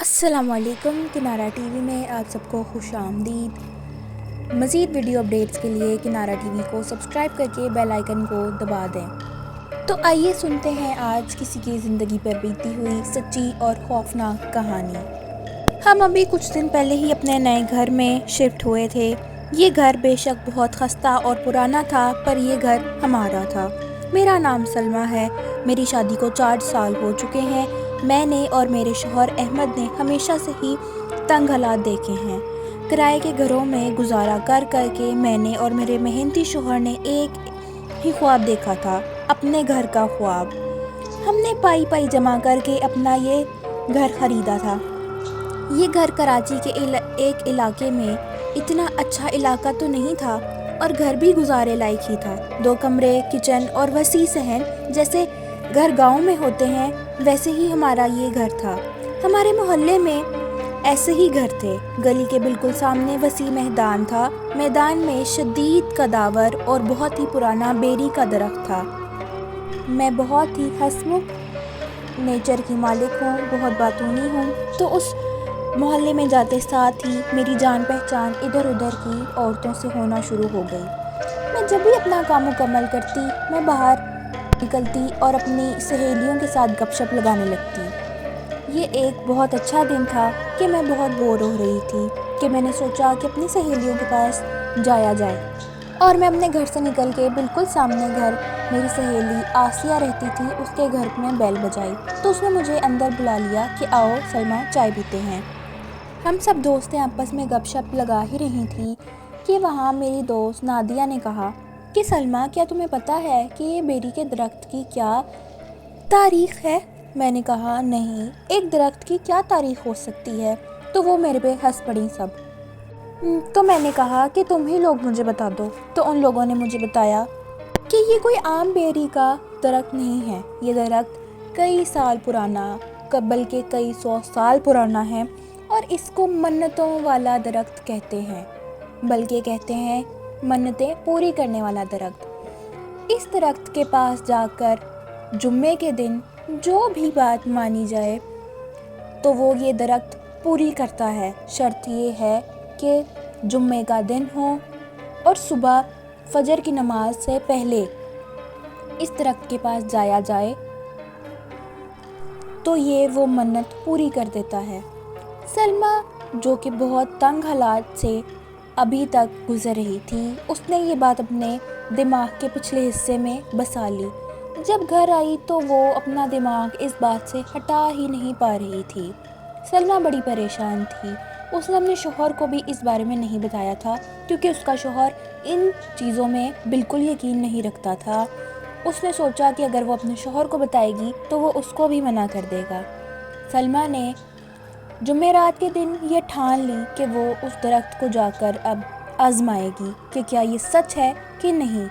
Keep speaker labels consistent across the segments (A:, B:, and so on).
A: السلام علیکم، کنارہ ٹی وی میں آپ سب کو خوش آمدید۔ مزید ویڈیو اپڈیٹس کے لیے کنارہ ٹی وی کو سبسکرائب کر کے بیل آئیکن کو دبا دیں۔ تو آئیے سنتے ہیں آج کسی کی زندگی پر بیتی ہوئی سچی اور خوفناک کہانی۔ ہم ابھی کچھ دن پہلے ہی اپنے نئے گھر میں شفٹ ہوئے تھے۔ یہ گھر بے شک بہت خستہ اور پرانا تھا، پر یہ گھر ہمارا تھا۔ میرا نام سلمیٰ ہے۔ میری شادی کو 4 سال ہو چکے ہیں۔ میں نے اور میرے شوہر احمد نے ہمیشہ سے ہی تنگ حالات دیکھے ہیں۔ کرائے کے گھروں میں گزارا کر کے میں نے اور میرے محنتی شوہر نے ایک ہی خواب دیکھا تھا، اپنے گھر کا خواب۔ ہم نے پائی جمع کر کے اپنا یہ گھر خریدا تھا۔ یہ گھر کراچی کے ایک علاقے میں، اتنا اچھا علاقہ تو نہیں تھا، اور گھر بھی گزارے لائق ہی تھا۔ 2 کمرے، کچن اور وسیع صحن، جیسے گھر گاؤں میں ہوتے ہیں ویسے ہی ہمارا یہ گھر تھا۔ ہمارے محلے میں ایسے ہی گھر تھے۔ گلی کے بالکل سامنے وسیع میدان تھا۔ میدان میں شدید کداور اور بہت ہی پرانا بیری کا درخت تھا۔ میں بہت ہی ہنسمکھ نیچر کی مالک ہوں، بہت باتونی ہوں، تو اس محلے میں جاتے ساتھ ہی میری جان پہچان ادھر ادھر کی عورتوں سے ہونا شروع ہو گئی۔ میں جب بھی اپنا کام مکمل کرتی، میں باہر نکلتی اور اپنی سہیلیوں کے ساتھ گپ شپ لگانے لگتی۔ یہ ایک بہت اچھا دن تھا کہ میں بہت بور ہو رہی تھی کہ میں نے سوچا کہ اپنی سہیلیوں کے پاس جایا جائے، اور میں اپنے گھر سے نکل کے بالکل سامنے گھر میری سہیلی آسیہ رہتی تھی، اس کے گھر میں بیل بجائی تو اس نے مجھے اندر بلا لیا کہ آؤ سلمیٰ، چائے پیتے ہیں۔ ہم سب دوستیں آپس میں گپ شپ لگا ہی رہی تھیں کہ وہاں میری دوست نادیہ نے کہا کہ سلمیٰ، کیا تمہیں پتہ ہے کہ یہ بیری کے درخت کی کیا تاریخ ہے؟ میں نے کہا نہیں، ایک درخت کی کیا تاریخ ہو سکتی ہے؟ تو وہ میرے پہ ہنس پڑی سب۔ تو میں نے کہا کہ تم ہی لوگ مجھے بتا دو۔ تو ان لوگوں نے مجھے بتایا کہ یہ کوئی عام بیری کا درخت نہیں ہے، یہ درخت کئی سال پرانا، بلکہ کئی 100 سال پرانا ہے، اور اس کو منتوں والا درخت کہتے ہیں، بلکہ کہتے ہیں منتیں پوری کرنے والا درخت۔ اس درخت کے پاس جا کر جمعے کے دن جو بھی بات مانی جائے تو وہ یہ درخت پوری کرتا ہے۔ شرط یہ ہے کہ جمعے کا دن ہو اور صبح فجر کی نماز سے پہلے اس درخت کے پاس جایا جائے تو یہ وہ منت پوری کر دیتا ہے۔ سلمیٰ، جو کہ بہت تنگ حالات سے ابھی تک گزر رہی تھی، اس نے یہ بات اپنے دماغ کے پچھلے حصے میں بسا لی۔ جب گھر آئی تو وہ اپنا دماغ اس بات سے ہٹا ہی نہیں پا رہی تھی۔ سلمیٰ بڑی پریشان تھی۔ اس نے اپنے شوہر کو بھی اس بارے میں نہیں بتایا تھا، کیونکہ اس کا شوہر ان چیزوں میں بالکل یقین نہیں رکھتا تھا۔ اس نے سوچا کہ اگر وہ اپنے شوہر کو بتائے گی تو وہ اس کو بھی منع کر دے گا۔ سلمیٰ نے جمعرات کے دن یہ ٹھان لی کہ وہ اس درخت کو جا کر اب آزمائے گی کہ کیا یہ سچ ہے کہ نہیں۔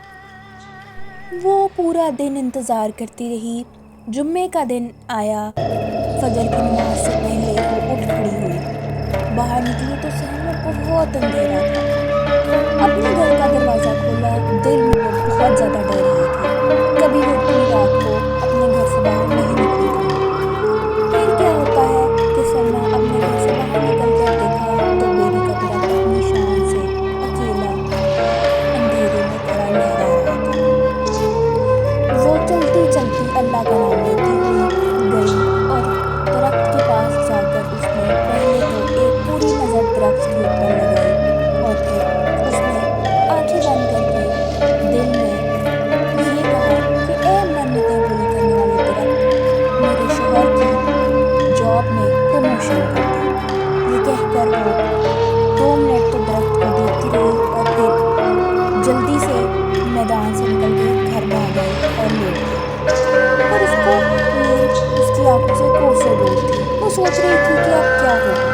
A: وہ پورا دن انتظار کرتی رہی۔ جمعے کا دن آیا، فجر کی نماز سے پہلے وہ اٹھ کھڑی ہوئی۔ باہر نکلی تو صحن میں بہت اندھیرا تھا۔ اپنے گھر کا دروازہ کھولا، دل میں وہ بہت زیادہ ڈر رہی تھی۔ کبھی وہ اتنی رات کو اپنے گھر سے باہر نہیں نکلی تھی۔ پھر کیا ہوتا ہے کہ سلمیٰ اپنے گھر سے باہر نکل کر دیکھا تو بیری کا درخت اپنی شان سے اکیلا اندھیرے میں کھڑا لہرا رہا تھا۔ وہ چلتی چلتی اللہ کا نام لیتی ہوئی گئی اور درخت کے پاس جا کر اس نے پہلے تو ایک پوری نظر درخت کے اوپر لگائی، اور پھر اس نے آنکھیں بند کر کے دل میں یہ کہا کہ اے منتیں پوری کرنے والے درخت، میرے شوہر کی جاب میں پروموشن کر دے۔ یہ کہہ کر وہ 2 منٹ تو درخت کو دیکھتی رہی اور پھر جلدی سے میدان سے نکل کے گھر بھاگ گئی اور لیٹ گئی، اور اس کو نیند اس کی آنکھوں سے کوسوں دور تھی۔ وہ سوچ رہی تھی کہ اب کیا ہوگا۔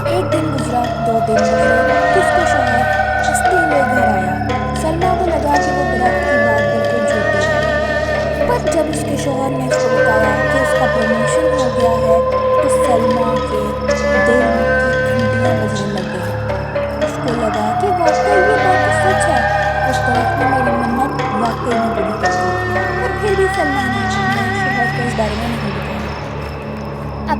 A: ایک دن گزرا، 2 دن گزرے، تو اس کا شوہر ہنستے ہوئے گھر آیا۔ سلمیٰ کو لگا کہ وہ درخت کی بات بالکل جھوٹی ہے، پر جب اس کے شوہر نے اس کو بتایا کہ اس کا پروموشن ہو گیا ہے تو سلمیٰ کے دل کی گھنٹیاں بجنے لگ گئیں۔ اس کو لگا کہ واقعی یہ بات تو سچ ہے، اس درخت نے میری منت واقعی میں پوری کر دی۔ پر پھر بھی سلمیٰ نے اپنے شوہر کو اس بارے میں نہیں بتایا۔ اب